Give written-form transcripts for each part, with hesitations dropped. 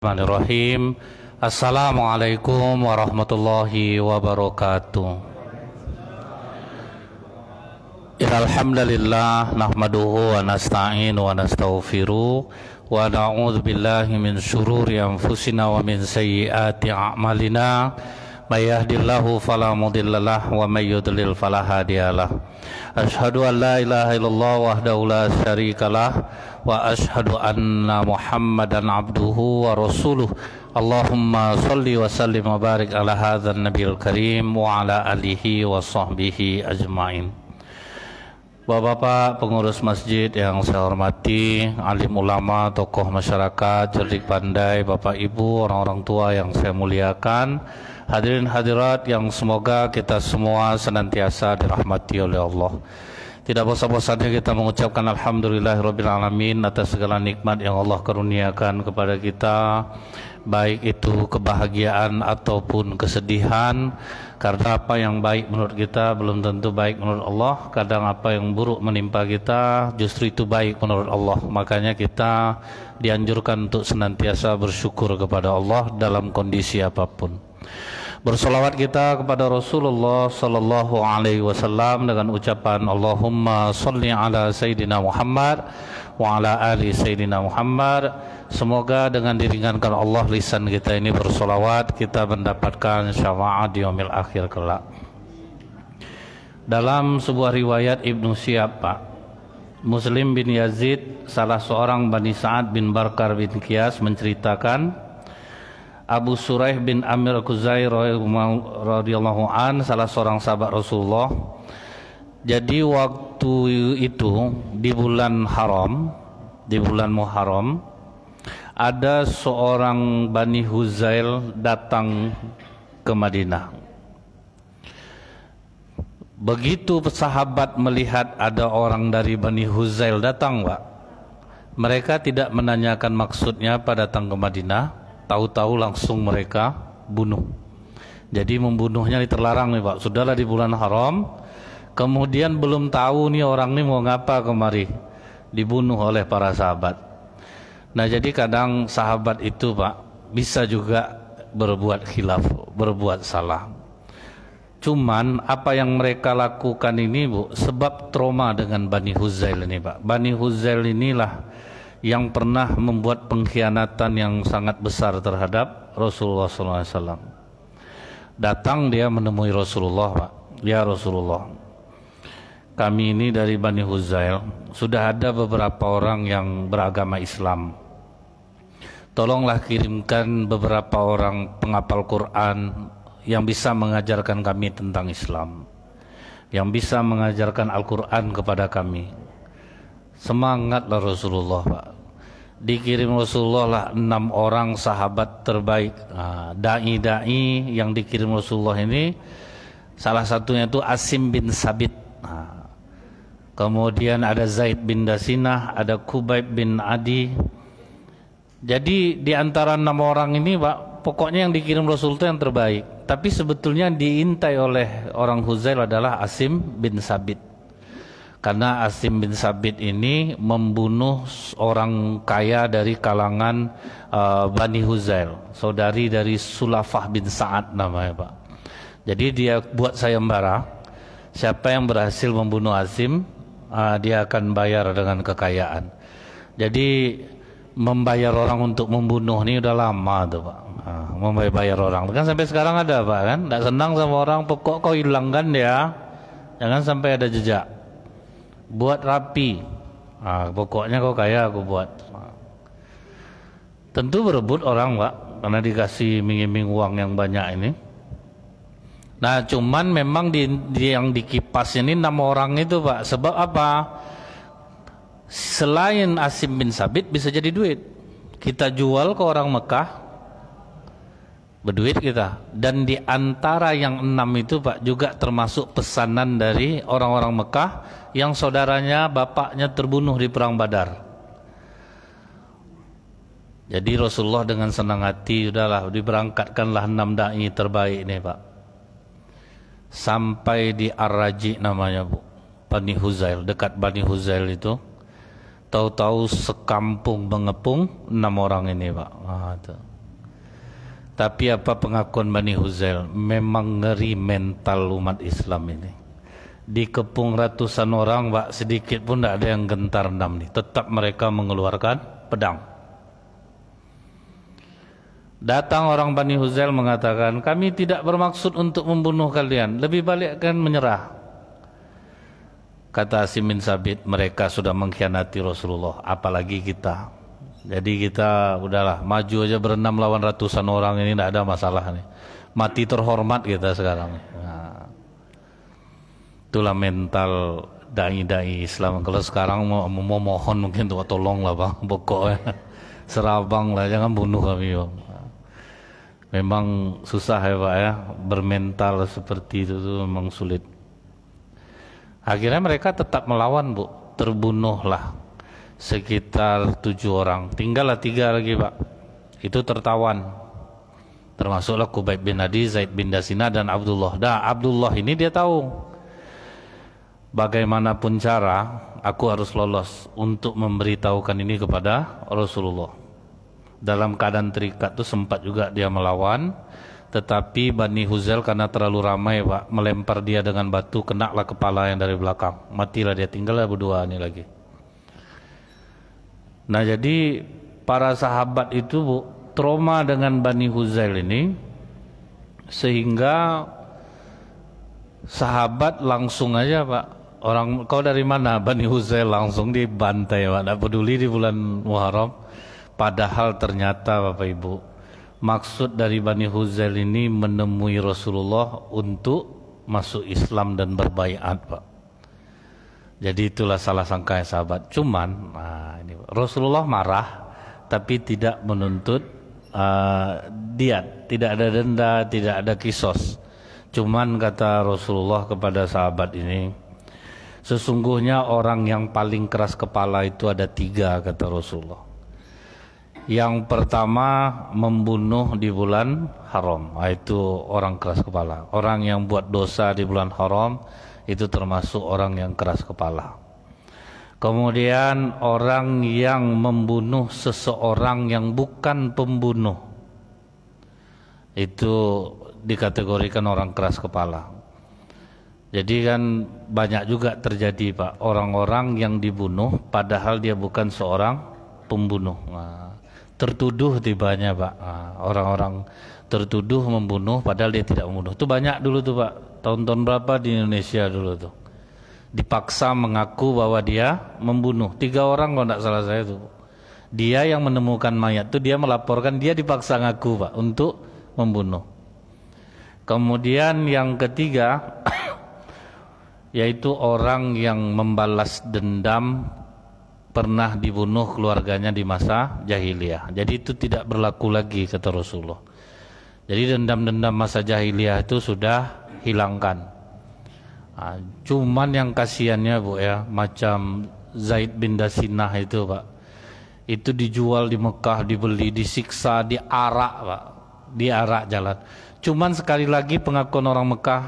Bismillahirrahmanirrahim. Assalamualaikum warahmatullahi wabarakatuh. Alhamdulillah nahmaduhu wa nasta'inu wa nastaghfiruh wa na'udzu billahi min syururi anfusina wa min sayyiati a'malina. May yahdihillahu fala mudhillalah wa may yudlil fala hadiyalah. Asyhadu an la ilaha illallah wahdahu la syarikalah wa asyhadu anna Muhammadan abduhu wa rasuluh. Allahumma shalli wa sallim wa barik ala hadzal nabiyil karim wa ala alihi wa sahbihi ajmain. Bapak-bapak pengurus masjid yang saya hormati, alim ulama, tokoh masyarakat, cerdik pandai, bapak ibu, orang-orang tua yang saya muliakan, hadirin hadirat yang semoga kita semua senantiasa dirahmati oleh Allah. Tidak bosan-bosannya kita mengucapkan alhamdulillahirabbil alamin atas segala nikmat yang Allah karuniakan kepada kita, baik itu kebahagiaan ataupun kesedihan. Karena apa yang baik menurut kita belum tentu baik menurut Allah. Kadang apa yang buruk menimpa kita justru itu baik menurut Allah. Makanya kita dianjurkan untuk senantiasa bersyukur kepada Allah dalam kondisi apapun. Bersolawat kita kepada Rasulullah sallallahu alaihi wasallam dengan ucapan Allahumma sholli ala Sayyidina Muhammad wa ala ali Sayyidina Muhammad. Semoga dengan diringankan Allah lisan kita ini bersolawat, kita mendapatkan syafaat di yaumil akhir kelak. Dalam sebuah riwayat Ibnu Syihab, Muslim bin Yazid, salah seorang Bani Sa'ad bin Barkar bin Qiyas, menceritakan Abu Suraih bin Amir Al-Khuzai radhiyallahu an, salah seorang sahabat Rasulullah. Jadi waktu itu di bulan haram, di bulan Muharram, ada seorang Bani Huzail datang ke Madinah. Begitu sahabat melihat ada orang dari Bani Huzail datang, Pak, mereka tidak menanyakan maksudnya pada datang ke Madinah. Tahu-tahu langsung mereka bunuh. Jadi membunuhnya terlarang nih, Pak. Sudahlah di bulan haram, kemudian belum tahu nih orang ini mau ngapa kemari, dibunuh oleh para sahabat. Nah, jadi kadang sahabat itu, Pak, bisa juga berbuat khilaf, berbuat salah. Cuman apa yang mereka lakukan ini, Bu, sebab trauma dengan Bani Huzail ini, Pak. Bani Huzail inilah yang pernah membuat pengkhianatan yang sangat besar terhadap Rasulullah SAW. Datang dia menemui Rasulullah, Pak. Ya Rasulullah, kami ini dari Bani Huzail, sudah ada beberapa orang yang beragama Islam. Tolonglah kirimkan beberapa orang penghafal Quran yang bisa mengajarkan kami tentang Islam, yang bisa mengajarkan Al-Quran kepada kami. Semangatlah Rasulullah, Pak. Dikirim Rasulullah lah 6 orang sahabat terbaik, da'i-da'i yang dikirim Rasulullah ini. Salah satunya itu Asim bin Sabit, kemudian ada Zaid bin Dasinah, ada Kubayb bin Adi. Jadi di antara 6 orang ini, Pak, pokoknya yang dikirim Rasul itu yang terbaik. Tapi sebetulnya diintai oleh orang Huzail adalah Asim bin Sabit. Karena Asim bin Sabit ini membunuh orang kaya dari kalangan Bani Huzail, saudari dari Sulafah bin Sa'ad namanya, Pak. Jadi dia buat sayembara, siapa yang berhasil membunuh Asim, dia akan bayar dengan kekayaan. Jadi membayar orang untuk membunuh ini udah lama tuh, Pak. Membayar orang kan sampai sekarang ada, Pak, kan? Nggak senang sama orang, pokok kau hilangkan dia, jangan sampai ada jejak. Buat rapi, pokoknya kau kaya aku buat. Tentu berebut orang, Pak, karena dikasih iming-iming uang yang banyak ini. Nah, cuman memang yang dikipas ini 6 orang itu, Pak. Sebab apa? Selain Asim bin Sabit bisa jadi duit. Kita jual ke orang Mekah, berduit kita. Dan di antara yang 6 itu, Pak, juga termasuk pesanan dari orang-orang Mekah yang saudaranya, bapaknya terbunuh di perang Badar. Jadi Rasulullah dengan senang hati, udahlah diberangkatkanlah 6 da'i terbaik ini, Pak. Sampai di Ar-Raji namanya, Bu, Bani Huzail, dekat Bani Huzail itu. Tahu-tahu sekampung mengepung 6 orang ini, Pak. Tuh. Tapi apa pengakuan Bani Huzail? Memang ngeri mental umat Islam ini. Dikepung ratusan orang, Pak, sedikit pun tidak ada yang gentar nih. Tetap mereka mengeluarkan pedang. Datang orang Bani Huzail mengatakan, kami tidak bermaksud untuk membunuh kalian, lebih baik kan menyerah. Kata Asim bin Sabit, mereka sudah mengkhianati Rasulullah, apalagi kita. Jadi kita udahlah, maju aja berenam lawan ratusan orang ini, tidak ada masalah nih. Mati terhormat kita sekarang. Nah, itulah mental dai-dai Islam. Kalau sekarang mau mohon mungkin tuh tolong lah bang, pokoknya serabang lah, jangan bunuh kami bang. Memang susah ya Pak ya, bermental seperti itu tuh memang sulit. Akhirnya mereka tetap melawan Bu, terbunuhlah sekitar 7 orang, tinggallah 3 lagi Pak, itu tertawan, termasuklah Kubayb bin Adi, Zaid bin Dasina dan Abdullah. Nah Abdullah ini dia tahu, bagaimanapun cara aku harus lolos untuk memberitahukan ini kepada Rasulullah. Dalam keadaan terikat itu sempat juga dia melawan, tetapi Bani Huzail karena terlalu ramai Pak, melempar dia dengan batu, kenalah kepala yang dari belakang, matilah dia, tinggallah berdua ini lagi. Nah jadi para sahabat itu Bu, trauma dengan Bani Huzail ini, sehingga sahabat langsung aja Pak, orang kau dari mana? Bani Huzail, langsung dibantai Pak, tidak peduli di bulan Muharram. Padahal ternyata Bapak Ibu, maksud dari Bani Huzail ini menemui Rasulullah untuk masuk Islam dan berbaiat Pak. Jadi itulah salah sangka sahabat. Cuman ini, Rasulullah marah tapi tidak menuntut diat, tidak ada denda, tidak ada kisos. Cuman kata Rasulullah kepada sahabat ini, sesungguhnya orang yang paling keras kepala itu ada 3 kata Rasulullah. Yang pertama membunuh di bulan haram, itu orang keras kepala. Orang yang buat dosa di bulan haram itu termasuk orang yang keras kepala. Kemudian orang yang membunuh seseorang yang bukan pembunuh, itu dikategorikan orang keras kepala. Jadi kan banyak juga terjadi Pak, orang-orang yang dibunuh padahal dia bukan seorang pembunuh. Tertuduh tibanya Pak, orang-orang tertuduh membunuh padahal dia tidak membunuh. Itu banyak dulu tuh Pak, tahun-tahun berapa di Indonesia dulu tuh, dipaksa mengaku bahwa dia membunuh. 3 orang kalau tidak salah saya tuh, dia yang menemukan mayat tuh, dia melaporkan dia dipaksa ngaku Pak untuk membunuh. Kemudian yang ketiga yaitu orang yang membalas dendam pernah dibunuh keluarganya di masa jahiliyah. Jadi itu tidak berlaku lagi kata Rasulullah. Jadi dendam-dendam masa jahiliyah itu sudah hilangkan. Cuman yang kasihannya Bu ya, macam Zaid bin Dasinah itu Pak, itu dijual di Mekah, dibeli, disiksa, diarak Pak, diarak jalan. Cuman sekali lagi pengakuan orang Mekah,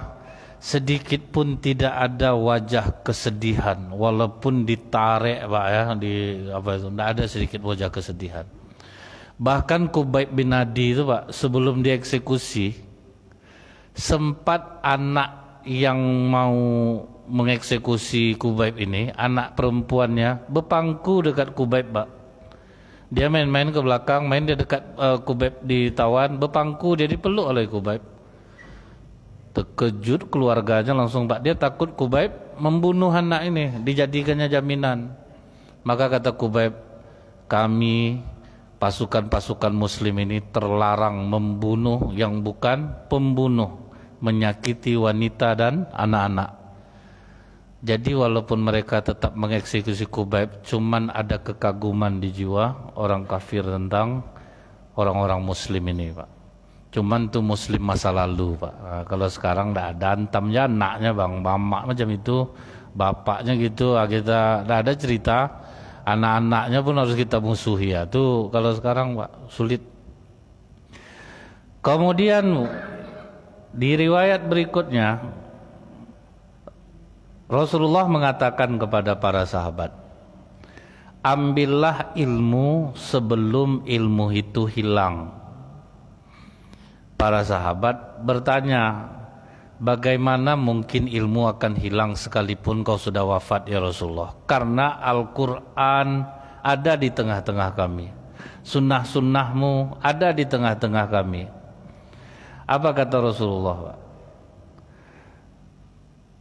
sedikit pun tidak ada wajah kesedihan, walaupun ditarik Pak ya, tidak ada sedikit wajah kesedihan. Bahkan Kubayb bin Adi itu Pak, sebelum dieksekusi, sempat anak yang mau mengeksekusi Kubayb ini, anak perempuannya berpangku dekat Kubayb Pak. Dia main-main ke belakang, main di dekat Kubayb ditawan, berpangku, dia dipeluk oleh Kubayb. Terkejut keluarganya langsung Pak, dia takut Kubayb membunuh anak ini, dijadikannya jaminan. Maka kata Kubayb, kami pasukan-pasukan muslim ini terlarang membunuh yang bukan pembunuh, menyakiti wanita dan anak-anak. Jadi walaupun mereka tetap mengeksekusi Kubayb, cuman ada kekaguman di jiwa orang kafir tentang orang-orang muslim ini Pak. Cuman tuh muslim masa lalu Pak. Kalau sekarang tidak ada, antamnya anaknya bang, mamak macam itu, bapaknya gitu, kita tidak ada cerita, anak-anaknya pun harus kita musuhi ya. Tuh kalau sekarang Pak sulit. Kemudian di riwayat berikutnya Rasulullah mengatakan kepada para sahabat, ambillah ilmu sebelum ilmu itu hilang. Para sahabat bertanya, bagaimana mungkin ilmu akan hilang sekalipun kau sudah wafat ya Rasulullah? Karena Al-Quran ada di tengah-tengah kami, sunnah-sunnahmu ada di tengah-tengah kami. Apa kata Rasulullah, Pak?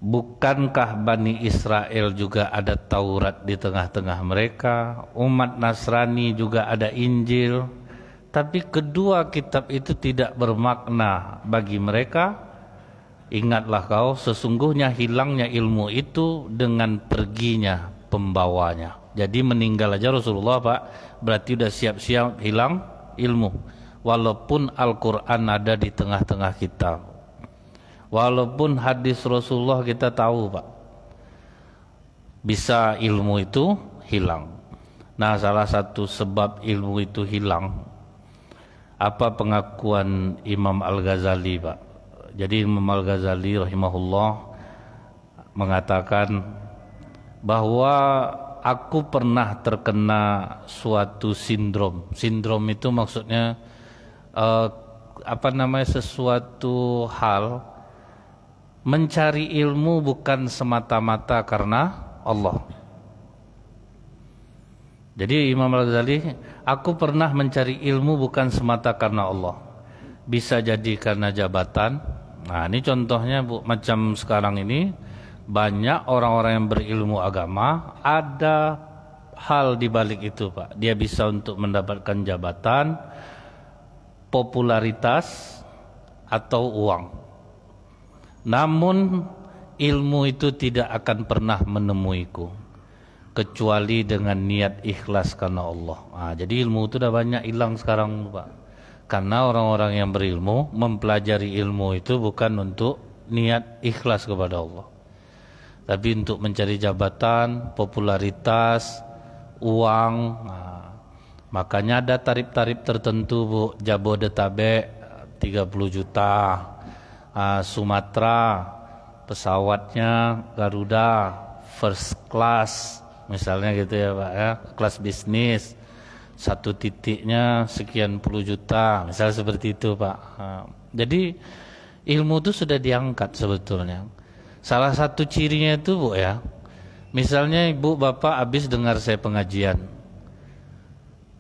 Bukankah Bani Israel juga ada Taurat di tengah-tengah mereka? Umat Nasrani juga ada Injil. Tapi kedua kitab itu tidak bermakna bagi mereka. Ingatlah kau, sesungguhnya hilangnya ilmu itu dengan perginya pembawanya. Jadi meninggal aja Rasulullah, Pak, berarti udah siap-siap hilang ilmu. Walaupun Al-Quran ada di tengah-tengah kita, walaupun hadis Rasulullah kita tahu, Pak, bisa ilmu itu hilang. Nah, salah satu sebab ilmu itu hilang, apa pengakuan Imam Al-Ghazali, Pak? Jadi Imam Al-Ghazali rahimahullah mengatakan bahwa aku pernah terkena suatu sindrom. Sindrom itu maksudnya sesuatu hal mencari ilmu bukan semata-mata karena Allah. Jadi Imam Al-Ghazali, aku pernah mencari ilmu bukan semata karena Allah, bisa jadi karena jabatan. Nah, ini contohnya, Bu, macam sekarang ini banyak orang-orang yang berilmu agama, ada hal di balik itu, Pak. Dia bisa untuk mendapatkan jabatan, popularitas, atau uang. Namun ilmu itu tidak akan pernah menemuiku kecuali dengan niat ikhlas karena Allah. Nah, jadi ilmu itu udah banyak hilang sekarang, Pak. Karena orang-orang yang berilmu mempelajari ilmu itu bukan untuk niat ikhlas kepada Allah, tapi untuk mencari jabatan, popularitas, uang. Nah, makanya ada tarif-tarif tertentu, Bu. Jabodetabek 30 juta, Sumatera pesawatnya Garuda first class misalnya gitu ya, Pak ya, kelas bisnis, satu titiknya sekian puluh juta, misalnya seperti itu, Pak. Jadi ilmu itu sudah diangkat sebetulnya. Salah satu cirinya itu, Bu ya, misalnya Ibu Bapak habis dengar saya pengajian,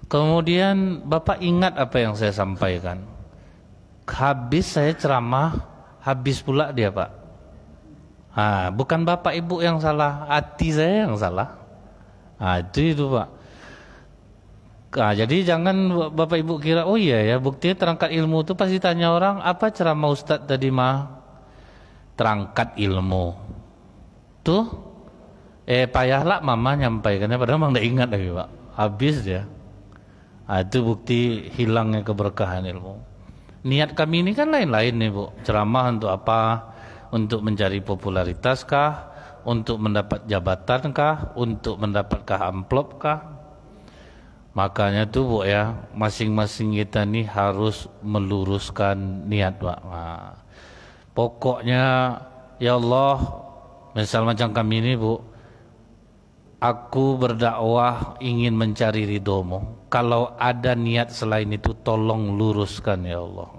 kemudian Bapak ingat apa yang saya sampaikan, habis saya ceramah, habis pula dia, Pak. Bukan Bapak Ibu yang salah, hati saya yang salah. Itu Pak. Jadi jangan Bapak Ibu kira, oh iya ya, buktinya terangkat ilmu itu pasti tanya orang, apa ceramah Ustadz tadi mah? Terangkat ilmu. Tuh, payahlah mama nyampaikannya, padahal memang tidak ingat lagi, Pak. Habis dia. Itu bukti hilangnya keberkahan ilmu. Niat kami ini kan lain-lain nih, Bu. Ceramah untuk apa? Untuk mencari popularitas kah? Untuk mendapat jabatan kah? Untuk mendapatkan amplop kah? Makanya tuh, Bu ya, masing-masing kita nih harus meluruskan niat, Pak. Pokoknya ya Allah, misal macam kami ini, Bu, aku berdakwah ingin mencari ridhomu. Kalau ada niat selain itu, tolong luruskan ya Allah.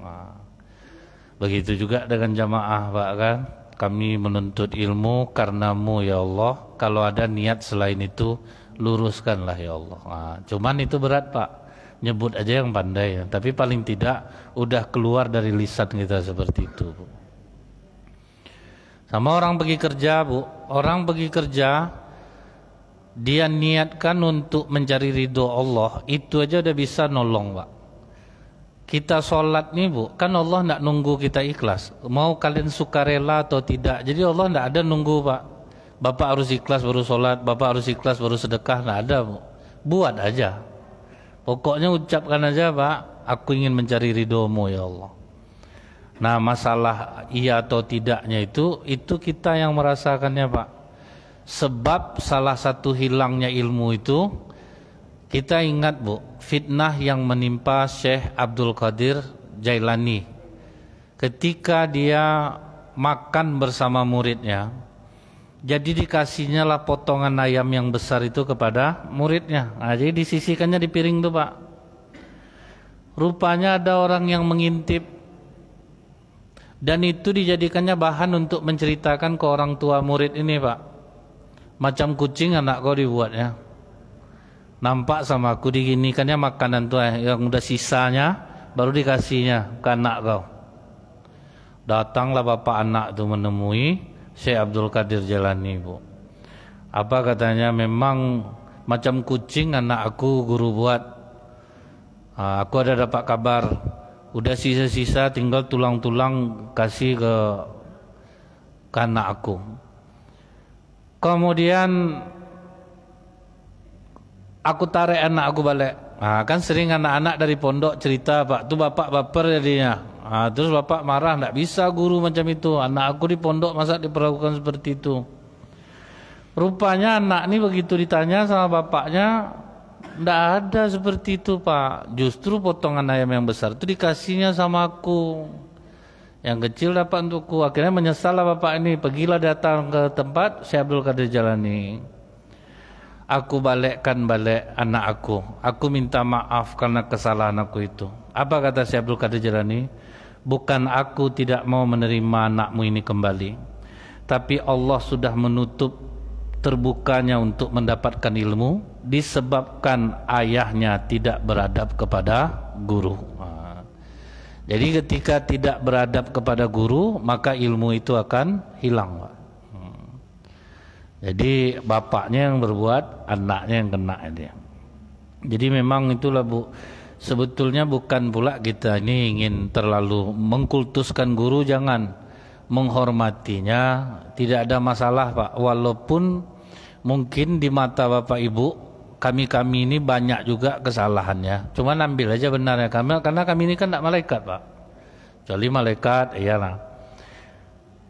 Begitu juga dengan jamaah, Pak kan. Kami menuntut ilmu karenamu ya Allah. Kalau ada niat selain itu, luruskanlah ya Allah. Cuman itu berat, Pak. Nyebut aja yang pandai ya. Tapi paling tidak udah keluar dari lisan kita seperti itu, Bu. Sama orang pergi kerja, Bu. Orang pergi kerja, dia niatkan untuk mencari ridho Allah, itu aja udah bisa nolong, Pak. Kita sholat nih, Bu, kan Allah tidak nunggu kita ikhlas, mau kalian sukarela atau tidak. Jadi Allah tidak ada nunggu, Pak. Bapak harus ikhlas baru sholat, Bapak harus ikhlas baru sedekah, tidak ada, Bu. Buat aja. Pokoknya ucapkan aja, Pak, aku ingin mencari ridhomu ya Allah. Nah, masalah iya atau tidaknya itu kita yang merasakannya, Pak. Sebab salah satu hilangnya ilmu itu, kita ingat, Bu, fitnah yang menimpa Syekh Abdul Qadir Jailani ketika dia makan bersama muridnya. Jadi dikasihnya lah potongan ayam yang besar itu kepada muridnya. Nah, jadi disisihkannya di piring tuh Pak. Rupanya ada orang yang mengintip, dan itu dijadikannya bahan untuk menceritakan ke orang tua murid ini Pak. Macam kucing anak kau dibuatnya. Nampak sama aku diginikannya makanan tuh yang udah sisanya baru dikasihnya ke anak kau. Datanglah bapak anak tuh menemui Syekh Abdul Qadir Jalani, Bu. Apa katanya, memang macam kucing anak aku guru buat. Aku ada dapat kabar, udah sisa-sisa tinggal tulang-tulang kasih ke anak aku. Kemudian aku tarik anak aku balik. Kan sering anak-anak dari pondok cerita, Pak, tuh bapak baper jadinya. Terus bapak marah, tidak bisa guru macam itu. Anak aku di pondok masa diperlakukan seperti itu. Rupanya anak ini begitu ditanya sama bapaknya, tidak ada seperti itu Pak. Justru potongan ayam yang besar itu dikasihnya sama aku, yang kecil dapat untukku. Akhirnya menyesal lah bapak ini. Pergilah datang ke tempat Syekh Abdul Qadir Jalani. Aku balikkan balik anak aku. Aku minta maaf karena kesalahan aku itu. Apa kata Syekh Abdul Qadir Jalani? Bukan aku tidak mau menerima anakmu ini kembali, tapi Allah sudah menutup terbukanya untuk mendapatkan ilmu disebabkan ayahnya tidak beradab kepada guru. Jadi ketika tidak beradab kepada guru, maka ilmu itu akan hilang. Jadi bapaknya yang berbuat, anaknya yang kena dia. Jadi memang itulah Bu. Sebetulnya bukan pula kita ini ingin terlalu mengkultuskan guru, jangan. Menghormatinya tidak ada masalah Pak. Walaupun mungkin di mata Bapak Ibu kami ini banyak juga kesalahannya. Cuma ambil aja benarnya karena kami ini kan tidak malaikat Pak. Kecuali malaikat, iyalah.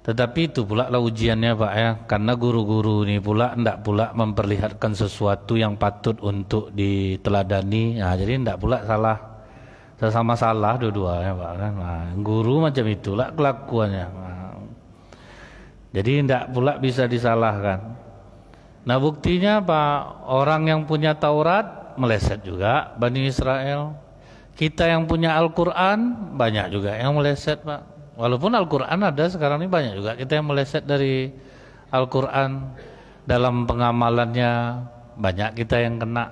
Tetapi itu pula lah ujiannya Pak ya. Karena guru-guru ini pula tidak pula memperlihatkan sesuatu yang patut untuk diteladani. Nah, jadi tidak pula salah. Sama salah dua-duanya Pak kan. Nah, guru macam itulah kelakuannya. Nah, jadi tidak pula bisa disalahkan. Nah buktinya Pak, orang yang punya Taurat meleset juga Bani Israel. Kita yang punya Al-Quran banyak juga yang meleset Pak. Walaupun Al-Quran ada sekarang ini banyak juga kita yang meleset dari Al-Quran. Dalam pengamalannya banyak kita yang kena.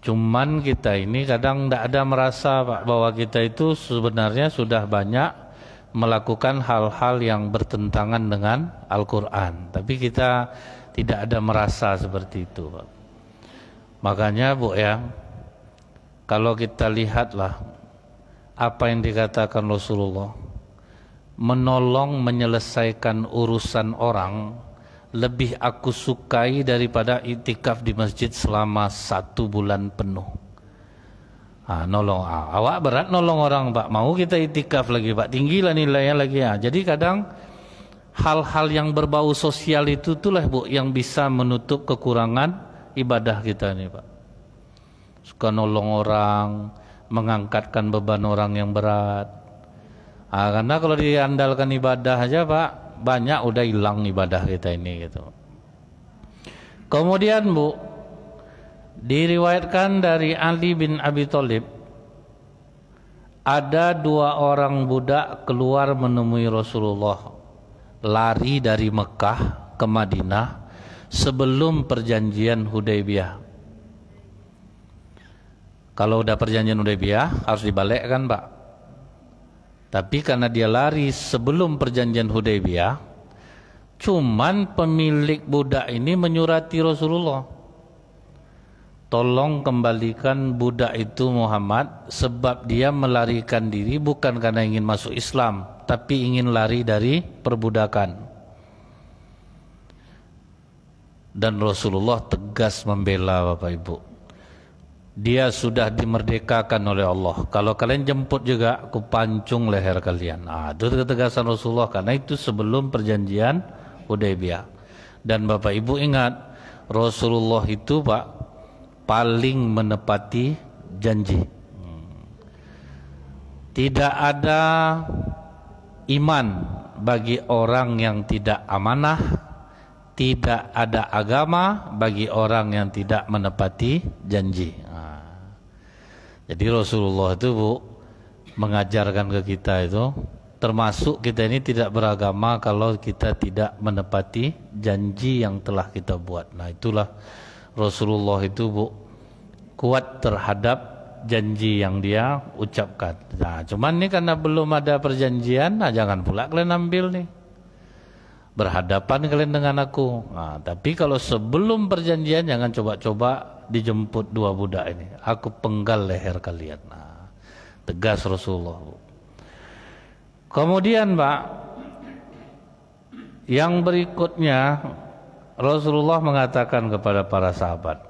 Cuman kita ini kadang tidak ada merasa Pak bahwa kita itu sebenarnya sudah banyak melakukan hal-hal yang bertentangan dengan Al-Quran. Tapi kita tidak ada merasa seperti itu Pak. Makanya Bu ya, kalau kita lihatlah apa yang dikatakan Rasulullah, menolong menyelesaikan urusan orang lebih aku sukai daripada iktikaf di masjid selama 1 bulan penuh. Awak berat nolong orang Pak, mau kita iktikaf lagi Pak, tinggilah nilainya lagi ya. Jadi kadang hal-hal yang berbau sosial itu itulah Bu yang bisa menutup kekurangan ibadah kita nih Pak. Suka nolong orang, mengangkatkan beban orang yang berat. Karena kalau diandalkan ibadah aja Pak, banyak udah hilang ibadah kita ini gitu. Kemudian Bu, diriwayatkan dari Ali bin Abi Thalib, ada 2 orang budak keluar menemui Rasulullah, lari dari Mekah ke Madinah sebelum perjanjian Hudaybiyah. Kalau udah perjanjian Hudaybiyah harus dibalikkan Pak. Tapi karena dia lari sebelum perjanjian Hudaybiyah, cuman pemilik budak ini menyurati Rasulullah, tolong kembalikan budak itu Muhammad, sebab dia melarikan diri bukan karena ingin masuk Islam, tapi ingin lari dari perbudakan. Dan Rasulullah tegas membela Bapak Ibu. Dia sudah dimerdekakan oleh Allah. Kalau kalian jemput juga, aku pancung leher kalian. Itu ketegasan Rasulullah, karena itu sebelum perjanjian Hudaybiyah. Dan Bapak Ibu ingat, Rasulullah itu Pak paling menepati janji. Tidak ada iman bagi orang yang tidak amanah, tidak ada agama bagi orang yang tidak menepati janji. Jadi Rasulullah itu Bu mengajarkan ke kita itu, termasuk kita ini tidak beragama kalau kita tidak menepati janji yang telah kita buat. Nah itulah Rasulullah itu Bu kuat terhadap janji yang dia ucapkan. Nah cuman ini karena belum ada perjanjian, nah jangan pula kalian ambil nih. Berhadapan kalian dengan aku. Nah, tapi kalau sebelum perjanjian jangan coba-coba dijemput dua budak ini. Aku penggal leher kalian. Nah, tegas Rasulullah. Kemudian Pak, yang berikutnya Rasulullah mengatakan kepada para sahabat,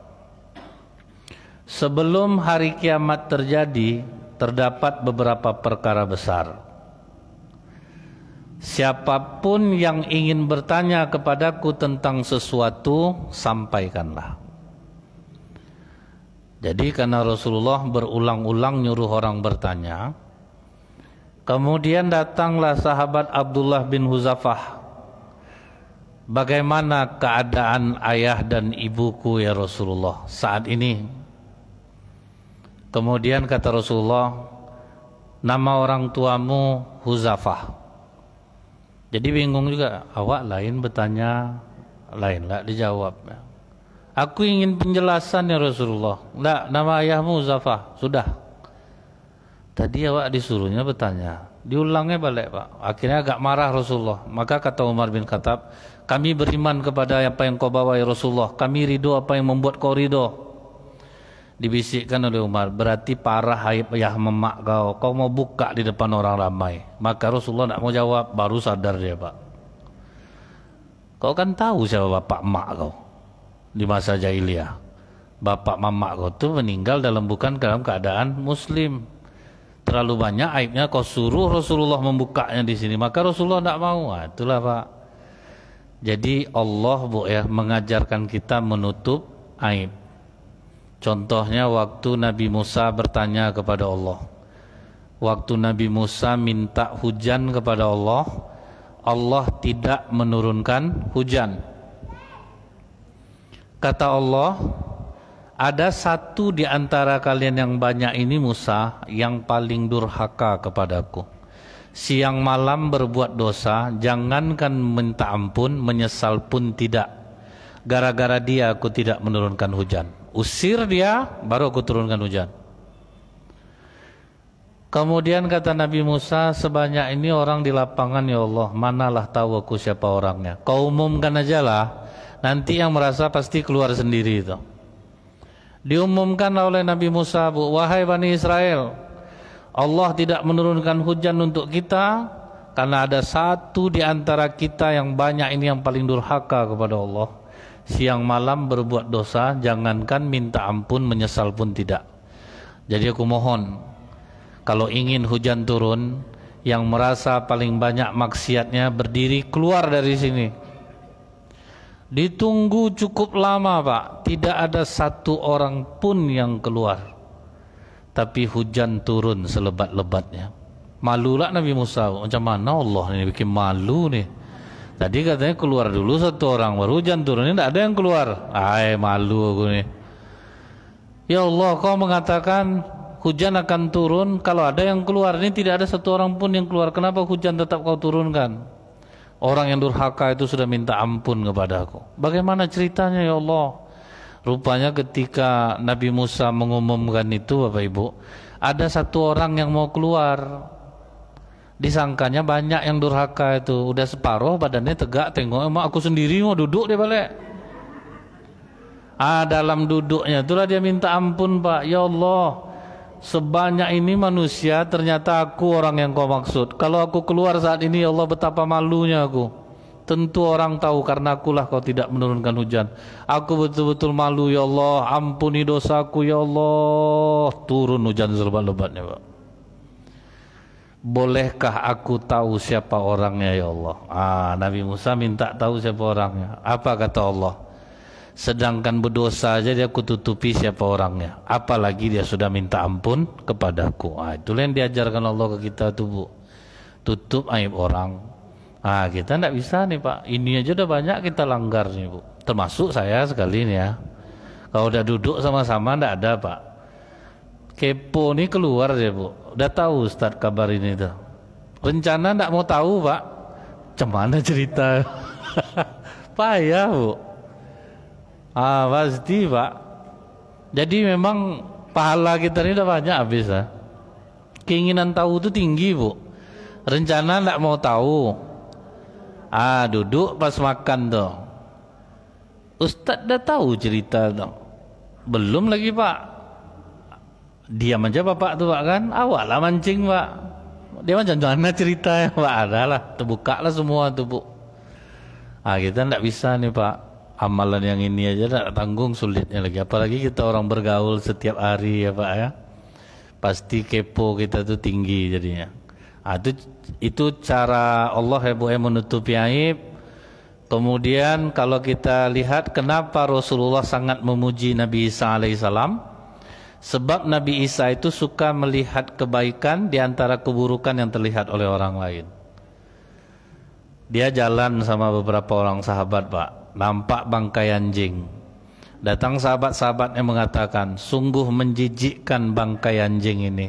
sebelum hari kiamat terjadi, terdapat beberapa perkara besar. Siapapun yang ingin bertanya kepadaku tentang sesuatu, sampaikanlah. Jadi karena Rasulullah berulang-ulang nyuruh orang bertanya, kemudian datanglah sahabat Abdullah bin Huzafah. Bagaimana keadaan ayah dan ibuku ya Rasulullah saat ini? Kemudian kata Rasulullah, nama orang tuamu Huzafah. Jadi bingung juga, awak lain bertanya, lain lah dijawab. Aku ingin penjelasan ya Rasulullah. Enggak, nama ayahmu Huzafah. Sudah. Tadi awak disuruhnya bertanya, diulangnya balik Pak. Akhirnya agak marah Rasulullah. Maka kata Umar bin Khattab, kami beriman kepada apa yang kau bawa ya Rasulullah. Kami ridho apa yang membuat kau ridho. Dibisikkan oleh Umar, berarti parah aib ayah memak kau. Kau mau buka di depan orang ramai. Maka Rasulullah tidak mau jawab, baru sadar dia Pak. Kau kan tahu siapa bapak emak kau di masa jahiliyah. Bapak mamak kau itu meninggal bukan dalam keadaan muslim. Terlalu banyak aibnya kau suruh Rasulullah membukanya di sini. Maka Rasulullah tidak mau. Nah, itulah Pak. Jadi Allah Bu ya mengajarkan kita menutup aib. Contohnya waktu Nabi Musa bertanya kepada Allah. Waktu Nabi Musa minta hujan kepada Allah, Allah tidak menurunkan hujan. Kata Allah, ada satu di antara kalian yang banyak ini Musa yang paling durhaka kepadaku. Siang malam berbuat dosa, jangankan minta ampun, menyesal pun tidak. Gara-gara dia aku tidak menurunkan hujan. Usir dia, baru aku turunkan hujan. Kemudian kata Nabi Musa, sebanyak ini orang di lapangan ya Allah, manalah tahu aku siapa orangnya. Kau umumkan aja lah, nanti yang merasa pasti keluar sendiri itu. Diumumkan oleh Nabi Musa, wahai Bani Israel, Allah tidak menurunkan hujan untuk kita karena ada satu di antara kita yang banyak ini yang paling durhaka kepada Allah. Siang malam berbuat dosa, jangankan minta ampun, menyesal pun tidak. Jadi aku mohon, kalau ingin hujan turun, yang merasa paling banyak maksiatnya berdiri keluar dari sini. Ditunggu cukup lama Pak, tidak ada satu orang pun yang keluar. Tapi hujan turun selebat-lebatnya. Malulah Nabi Musa, macam mana Allah ini bikin malu nih. Tadi katanya keluar dulu satu orang, baru hujan turun, ini tidak ada yang keluar. Malu aku nih. Ya Allah, kau mengatakan hujan akan turun kalau ada yang keluar. Ini tidak ada satu orang pun yang keluar. Kenapa hujan tetap kau turunkan? Orang yang durhaka itu sudah minta ampun kepada aku. Bagaimana ceritanya ya Allah? Rupanya ketika Nabi Musa mengumumkan itu Bapak Ibu, ada satu orang yang mau keluar. Disangkanya banyak yang durhaka itu. Udah separuh badannya tegak, tengok emak aku sendiri mau duduk dia balik. Dalam duduknya itulah dia minta ampun Pak. Ya Allah, sebanyak ini manusia, ternyata aku orang yang kau maksud. Kalau aku keluar saat ini ya Allah, betapa malunya aku. Tentu orang tahu karena akulah kau tidak menurunkan hujan. Aku betul-betul malu ya Allah, ampuni dosaku ya Allah. Turun hujan selebat-lebatnya Pak. Bolehkah aku tahu siapa orangnya ya Allah? Nabi Musa minta tahu siapa orangnya. Apa kata Allah? Sedangkan berdosa aja dia aku tutupi siapa orangnya. Apalagi dia sudah minta ampun kepadaku. Itulah yang diajarkan Allah ke kita tuh Bu. Tutup aib orang. Ah, kita tidak bisa nih Pak. Ini aja udah banyak kita langgar nih Bu. Termasuk saya sekali nih ya. Kalau udah duduk sama-sama tidak ada Pak. Kepo nih keluar ya Bu. Udah tahu Ustadz kabar ini tuh. Rencana tidak mau tahu Pak. Cemana cerita? Payah Bu. Ah pasti Pak. Jadi memang pahala kita ini udah banyak habis ya. Keinginan tahu itu tinggi Bu. Rencana tidak mau tahu. Ah duduk pas makan tuh. Ustadz dah tahu cerita tuh. Belum lagi Pak. Diam aja Bapak tuh Pak kan. Awak lah mancing Pak. Dia macam mana cerita ya Pak. Adalah terbuka lah semua tuh Bu. Ah kita tidak bisa nih Pak. Amalan yang ini aja tidak tanggung sulitnya lagi. Apalagi kita orang bergaul setiap hari ya Pak ya. Pasti kepo kita tuh tinggi jadinya. Ah, itu cara Allah ya Bu menutupi aib. Kemudian kalau kita lihat kenapa Rasulullah sangat memuji Nabi Isa alaihissalam, sebab Nabi Isa itu suka melihat kebaikan di antara keburukan yang terlihat oleh orang lain. Dia jalan sama beberapa orang sahabat Pak, nampak bangkai anjing. Datang sahabat-sahabat yang mengatakan, sungguh menjijikkan bangkai anjing ini.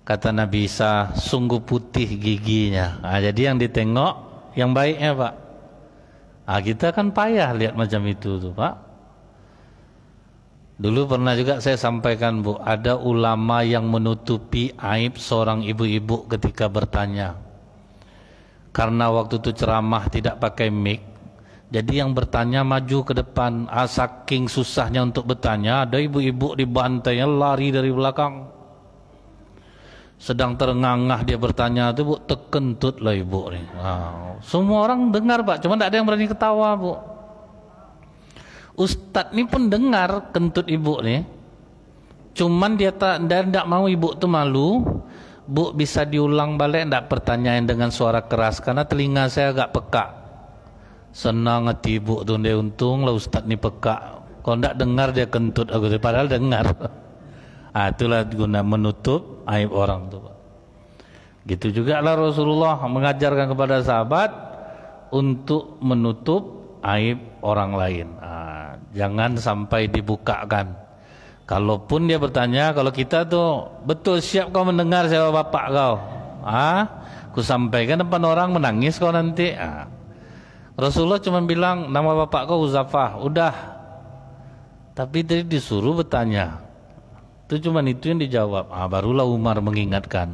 Kata Nabi Isa, sungguh putih giginya. Nah, jadi yang ditengok yang baiknya Pak. Nah, kita kan payah lihat macam itu tuh Pak. Dulu pernah juga saya sampaikan Bu, ada ulama yang menutupi aib seorang ibu-ibu ketika bertanya. Karena waktu itu ceramah tidak pakai mic, jadi yang bertanya maju ke depan. Saking susahnya untuk bertanya, ada ibu-ibu dibantai lari dari belakang. Sedang terengah-engah dia bertanya itu Bu, terkentut lah ibu nih. Wow. Semua orang dengar Pak, cuma tidak ada yang berani ketawa Bu. Ustadz ini pun dengar kentut ibu nih, cuman dia tidak mau ibu tuh malu. Bu bisa diulang balik tidak pertanyaan dengan suara keras karena telinga saya agak peka. Senang hati ibu tuh, dia untung lah Ustadz ini peka. Kalau tidak dengar dia kentut aku, padahal dengar. Ah, itulah guna menutup aib orang tuh Pak. Gitu juga lah Rasulullah mengajarkan kepada sahabat untuk menutup aib orang lain. Ah, jangan sampai dibukakan. Kalaupun dia bertanya, kalau kita tuh betul siap kau mendengar siapa bapak kau? Ah, ku sampaikan depan orang menangis kau nanti. Ah. Rasulullah cuma bilang nama bapak kau Uzafah, udah. Tapi tadi disuruh bertanya. Itu cuma itu yang dijawab. Ah, barulah Umar mengingatkan.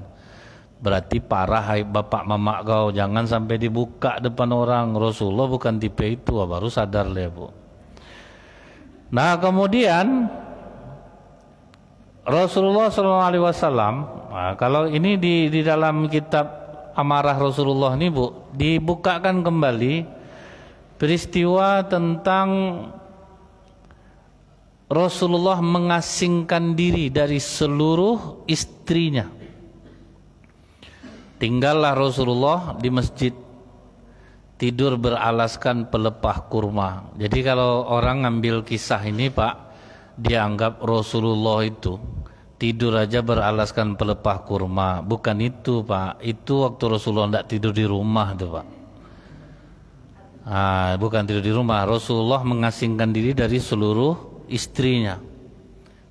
Berarti parah aib bapak mamak kau, jangan sampai dibuka depan orang. Rasulullah bukan tipe itu. Ah, baru sadar lah Bu. Nah kemudian Rasulullah SAW, nah, kalau ini di dalam kitab Amarah Rasulullah ini Bu, dibukakan kembali peristiwa tentang Rasulullah mengasingkan diri dari seluruh istrinya. Tinggallah Rasulullah di masjid, tidur beralaskan pelepah kurma. Jadi kalau orang ngambil kisah ini Pak, dia anggap Rasulullah itu tidur aja beralaskan pelepah kurma. Bukan itu Pak, itu waktu Rasulullah tidak tidur di rumah tuh Pak. Ah, bukan tidur di rumah. Rasulullah mengasingkan diri dari seluruh istrinya.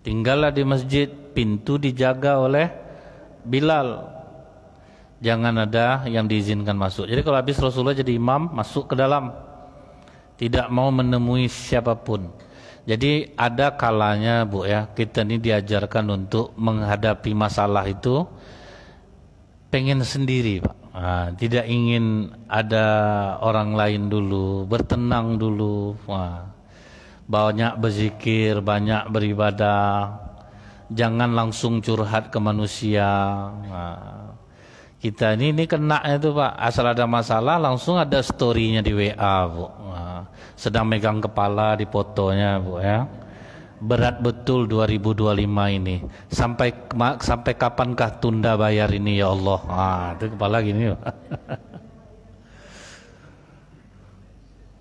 Tinggallah di masjid, pintu dijaga oleh Bilal. Jangan ada yang diizinkan masuk. Jadi kalau habis Rasulullah jadi imam, masuk ke dalam, tidak mau menemui siapapun. Jadi ada kalanya Bu ya, kita ini diajarkan untuk menghadapi masalah itu pengen sendiri Pak. Nah, tidak ingin ada orang lain dulu, bertenang dulu. Wah, banyak berzikir, banyak beribadah. Jangan langsung curhat ke manusia. Nah, kita ini kena itu Pak, asal ada masalah langsung ada storynya di WA Bu. Nah, sedang megang kepala di fotonya Bu ya. Berat betul 2025 ini. Sampai kapankah tunda bayar ini ya Allah? Ah, itu kepala gini Pak.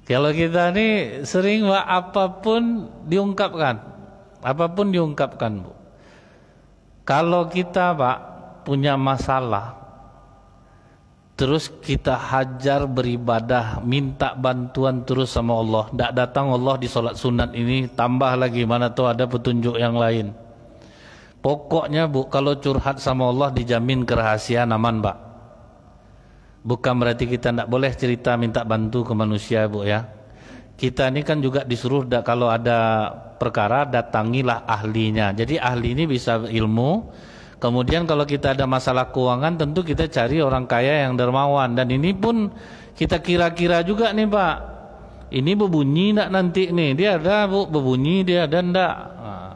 Kalau kita ini sering Pak, apapun diungkapkan. Apapun diungkapkan Bu. Kalau kita Pak punya masalah, terus kita hajar beribadah, minta bantuan terus sama Allah. Tak datang Allah di solat sunat ini, tambah lagi, mana tuh ada petunjuk yang lain. Pokoknya Bu, kalau curhat sama Allah dijamin kerahasiaan aman Pak. Bukan berarti kita tidak boleh cerita minta bantu ke manusia Bu ya. Kita ini kan juga disuruh kalau ada perkara datangilah ahlinya. Jadi ahli ini bisa ilmu. Kemudian kalau kita ada masalah keuangan tentu kita cari orang kaya yang dermawan. Dan ini pun kita kira-kira juga nih Pak. Ini berbunyi enggak nanti nih? Dia ada Bu, berbunyi dia ada enggak? Nah,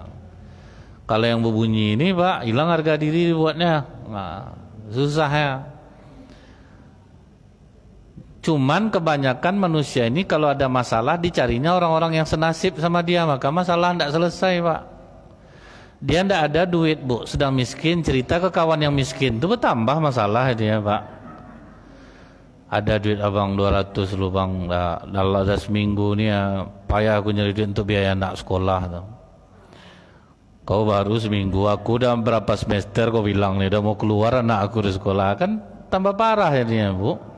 kalau yang berbunyi ini Pak, hilang harga diri dibuatnya. Nah, susah ya. Cuman kebanyakan manusia ini kalau ada masalah dicarinya orang-orang yang senasib sama dia, maka masalah enggak selesai Pak. Dia ndak ada duit Bu, sedang miskin, cerita ke kawan yang miskin, itu bertambah masalah dia Pak. Ada duit abang 200 lu bang, dalam ada seminggu ni ya, payah aku nyari duit untuk biaya anak sekolah tuh. Kau baru seminggu, aku udah berapa semester kau bilang nih, udah mau keluar anak aku dari sekolah, kan tambah parah jadinya Bu.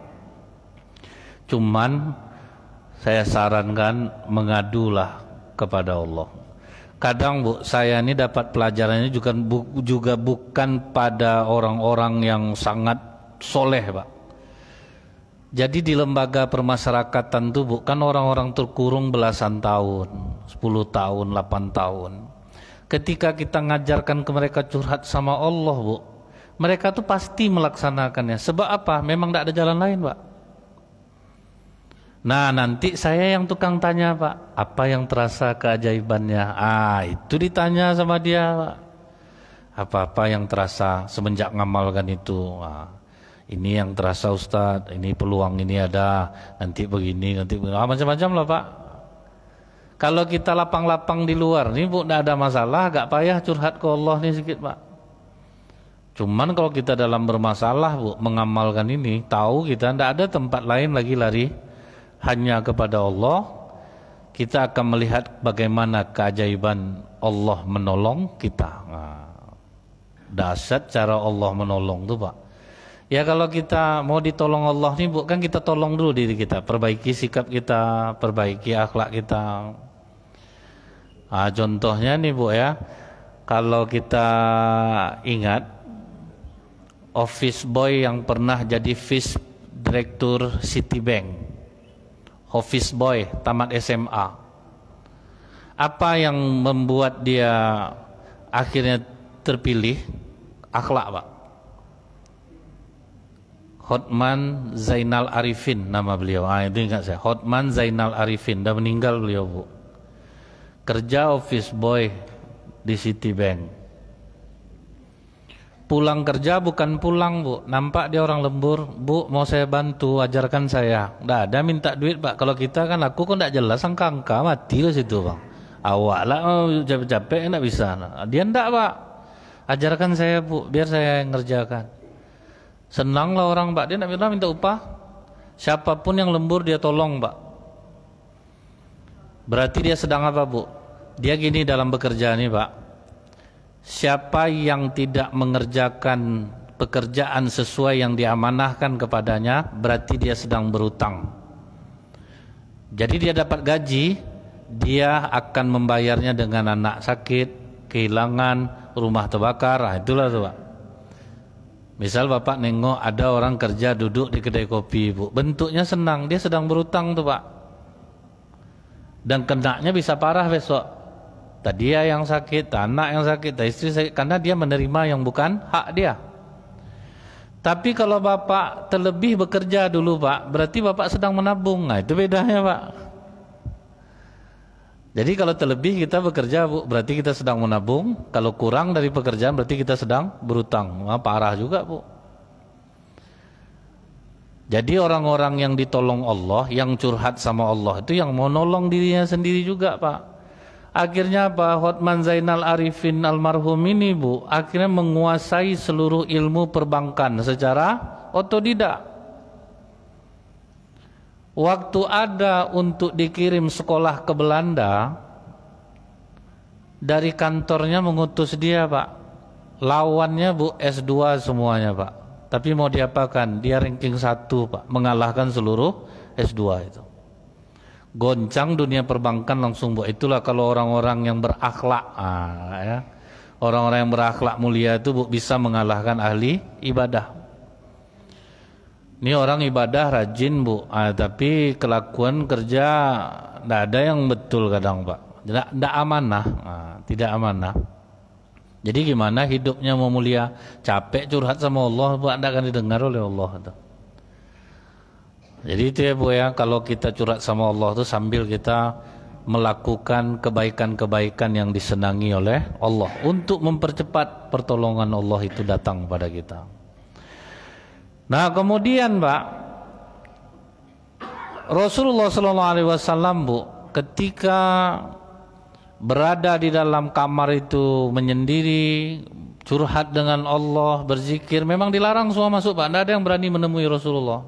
Cuman saya sarankan mengadulah kepada Allah. Kadang Bu, saya ini dapat pelajarannya juga bukan pada orang-orang yang sangat soleh Pak. Jadi di lembaga permasyarakatan itu Bu, kan orang-orang terkurung belasan tahun, 10 tahun, 8 tahun. Ketika kita ngajarkan ke mereka curhat sama Allah Bu, mereka tuh pasti melaksanakannya. Sebab apa? Memang tidak ada jalan lain Pak. Nah nanti saya yang tukang tanya Pak, apa yang terasa keajaibannya? Itu ditanya sama dia Pak. Apa-apa yang terasa semenjak ngamalkan itu? Ini yang terasa Ustadz, ini peluang ini ada, nanti begini, nanti begini. Macam-macam lah Pak. Kalau kita lapang-lapang di luar nih Bu, tidak ada masalah, agak payah curhat ke Allah nih sedikit Pak. Cuman kalau kita dalam bermasalah Bu, mengamalkan ini, tahu kita tidak ada tempat lain lagi lari hanya kepada Allah, kita akan melihat bagaimana keajaiban Allah menolong kita. Dahsyat cara Allah menolong tuh Pak. Ya kalau kita mau ditolong Allah nih Bu, kan kita tolong dulu diri kita, perbaiki sikap kita, perbaiki akhlak kita. Contohnya nih Bu ya, kalau kita ingat office boy yang pernah jadi vice direktur Citibank, office boy tamat SMA. Apa yang membuat dia akhirnya terpilih? Akhlak Pak. Hotman Zainal Arifin nama beliau. Itu ingat saya. Hotman Zainal Arifin, dah meninggal beliau Bu. Kerja office boy di Citibank. Pulang kerja bukan pulang Bu, nampak dia orang lembur, Bu mau saya bantu, ajarkan saya. Nggak ada minta duit Pak. Kalau kita kan aku kok nggak jelas angka mati loh situ Bang. Awak lah capek-capek nggak bisa. Dia nggak Pak, ajarkan saya Bu, biar saya yang ngerjakan. Senang lah orang Pak, dia nggak minta upah. Siapapun yang lembur dia tolong Pak. Berarti dia sedang apa Bu? Dia gini dalam bekerja nih Pak. Siapa yang tidak mengerjakan pekerjaan sesuai yang diamanahkan kepadanya, berarti dia sedang berutang. Jadi dia dapat gaji, dia akan membayarnya dengan anak sakit, kehilangan, rumah terbakar. Itulah tuh Pak. Misal Bapak nengok ada orang kerja duduk di kedai kopi Bu, bentuknya senang, dia sedang berutang tuh Pak. Dan kenanya bisa parah besok. Tadi dia yang sakit, anak yang sakit, istri sakit, karena dia menerima yang bukan hak dia. Tapi kalau Bapak terlebih bekerja dulu Pak, berarti Bapak sedang menabung. Itu bedanya Pak. Jadi kalau terlebih kita bekerja Bu, berarti kita sedang menabung. Kalau kurang dari pekerjaan berarti kita sedang berutang. Parah juga Bu. Jadi orang-orang yang ditolong Allah, yang curhat sama Allah, itu yang mau nolong dirinya sendiri juga Pak. Akhirnya apa? Hotman Zainal Arifin almarhum ini Bu, akhirnya menguasai seluruh ilmu perbankan secara otodidak. Waktu ada untuk dikirim sekolah ke Belanda, dari kantornya mengutus dia Pak. Lawannya Bu S2 semuanya Pak. Tapi mau diapakan? Dia ranking 1 Pak, mengalahkan seluruh S2 itu. Goncang dunia perbankan langsung Bu. Itulah kalau orang-orang yang berakhlak, ya. Orang-orang yang berakhlak mulia itu Bu bisa mengalahkan ahli ibadah. Ini orang ibadah rajin Bu, tapi kelakuan kerja tidak ada yang betul kadang Pak. Tidak amanah, tidak amanah. Jadi gimana hidupnya mau mulia? Capek curhat sama Allah, Bu, tidak akan didengar oleh Allah. Jadi itu ya Bu ya, kalau kita curhat sama Allah itu sambil kita melakukan kebaikan-kebaikan yang disenangi oleh Allah untuk mempercepat pertolongan Allah itu datang pada kita. Nah kemudian Pak, Rasulullah SAW Bu, ketika berada di dalam kamar itu menyendiri, curhat dengan Allah, berzikir, memang dilarang semua masuk Pak. Tidak ada yang berani menemui Rasulullah.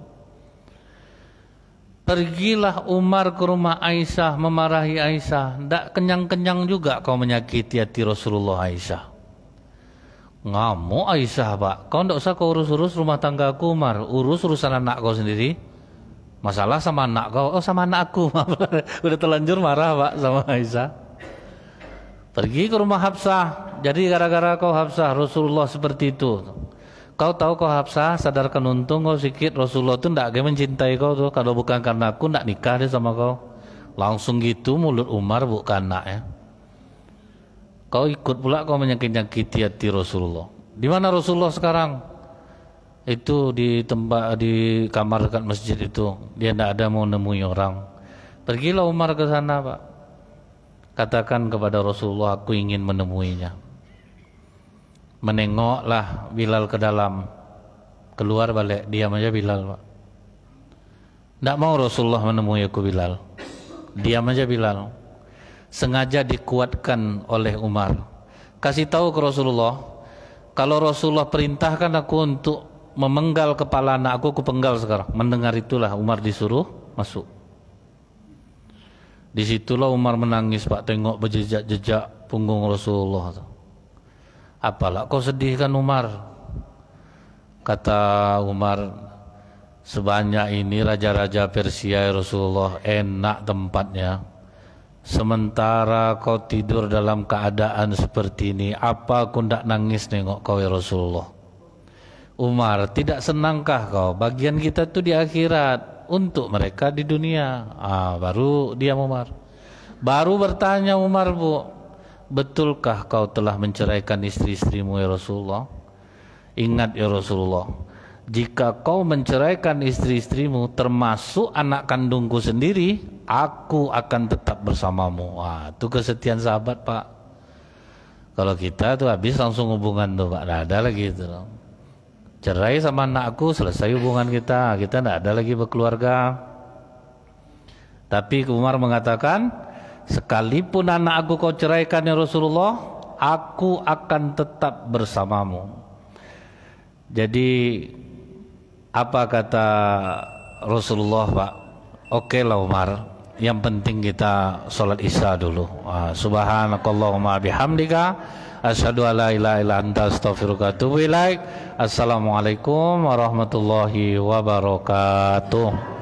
Pergilah Umar ke rumah Aisyah, memarahi Aisyah. Tidak kenyang-kenyang juga kau menyakiti hati Rasulullah Aisyah. Ngamuk Aisyah Pak, kau tidak usah kau urus-urus rumah tangga aku Umar, urus urusan anak kau sendiri. Masalah sama anak kau, oh sama anak aku. Udah terlanjur marah Pak sama Aisyah. Pergi ke rumah Hafsah. Jadi gara-gara kau Hafsah, Rasulullah seperti itu. Kau tahu kau Hafsah, sadarkan untung kau sikit. Rasulullah itu tidak akan mencintai kau tuh. Kalau bukan karena aku tidak nikah dia sama kau. Langsung gitu mulut Umar bukan anak ya. Kau ikut pula kau menyakiti hati Rasulullah. Di mana Rasulullah sekarang? Itu di tempat di kamar dekat masjid itu. Dia tidak ada mau nemui orang. Pergilah Umar ke sana Pak. Katakan kepada Rasulullah, aku ingin menemuinya. Menengoklah Bilal ke dalam. Keluar balik, diam aja Bilal Pak. Tidak mau Rasulullah menemui aku Bilal. Diam aja Bilal. Sengaja dikuatkan oleh Umar. Kasih tahu ke Rasulullah, kalau Rasulullah perintahkan aku untuk memenggal kepala anak aku penggal sekarang. Mendengar itulah Umar disuruh masuk. Disitulah Umar menangis Pak, tengok berjejak-jejak punggung Rasulullah. Apalah kau sedih kan Umar? Kata Umar, sebanyak ini raja-raja Persia ya Rasulullah, enak tempatnya. Sementara kau tidur dalam keadaan seperti ini, apa aku tidak nangis nengok kau ya Rasulullah? Umar, tidak senangkah kau? Bagian kita itu di akhirat, untuk mereka di dunia. Baru diam Umar. Baru bertanya Umar Bu, betulkah kau telah menceraikan istri-istrimu ya Rasulullah? Ingat ya Rasulullah, jika kau menceraikan istri-istrimu termasuk anak kandungku sendiri, aku akan tetap bersamamu. Itu kesetiaan sahabat Pak. Kalau kita tuh habis langsung hubungan tuh Pak, tidak ada lagi itu. Cerai sama anakku, selesai hubungan kita tidak ada lagi berkeluarga. Tapi Umar mengatakan, sekalipun anak aku kau ceraikan ya Rasulullah, aku akan tetap bersamamu. Jadi apa kata Rasulullah Pak? Oke lah Umar, yang penting kita sholat isya dulu. Subhanakallahumma bihamdika asyhadu alla ilaha illa anta astaghfiruka wa atubu ilaik. Assalamualaikum warahmatullahi wabarakatuh.